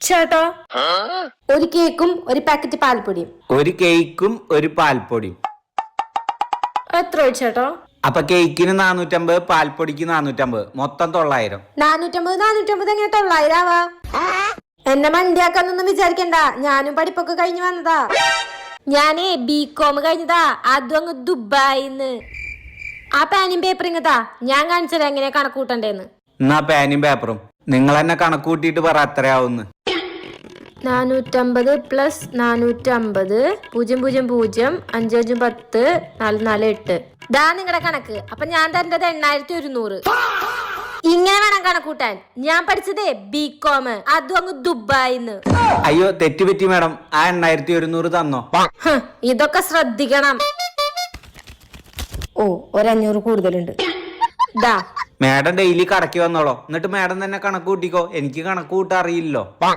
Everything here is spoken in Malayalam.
ചേട്ടാ, ഒരു കേക്കും ഒരു പാക്കറ്റ് പാൽപ്പൊടിയും. ഒരു കേക്കും ഒരു പാൽപ്പൊടിയും. എത്ര ചേട്ടാ? അപ്പൊ കേക്കിന് 450, പാൽപ്പൊടിക്ക് 450, മൊത്തം 900. 450 എങ്ങനെ 900 ആവാ? എന്നെ മണ്ടിയാക്കാന്നൊന്നും വിചാരിക്കണ്ട, ഞാനും പഠിപ്പൊക്കെ കഴിഞ്ഞു വന്നതാ. ഞാനേ BCom കഴിഞ്ഞതാ, അതും അങ്ങ് ദുബായിന്ന്. ആ പാനും പേപ്പർ ഇങ്ങതാ, ഞാൻ കാണിച്ചത് എങ്ങനെ കണക്ക് കൂട്ടണ്ടേന്ന്. എന്നാ പാനും പേപ്പറും നിങ്ങൾ തന്നെ കണക്ക് കൂട്ടിയിട്ട് പറ എത്രയാവുന്ന്. 450 + 450 0 0 0 5 5 10 4 4 8. ദാ നിങ്ങളുടെ കണക്ക്. അപ്പൊ ഞാൻ തരേണ്ടത് 8100. ഇങ്ങനെ വേണം കണക്കൂട്ടാൻ. ഞാൻ പഠിച്ചതേ BCom, അതും അങ്ങ് ദുബായിന്ന്. അയ്യോ തെറ്റുപറ്റി മാഡം, ആ 8100 തന്നോ. ഇതൊക്കെ ശ്രദ്ധിക്കണം. ഓ, 500 കൂടുതലുണ്ട്. ദാ മാഡം ഡെയിലി കടക്കി വന്നോളോ, എന്നിട്ട് മാഡം തന്നെ കണക്ക് കൂട്ടിക്കോ, എനിക്ക് കണക്ക് കൂട്ടാൻ അറിയില്ലോ.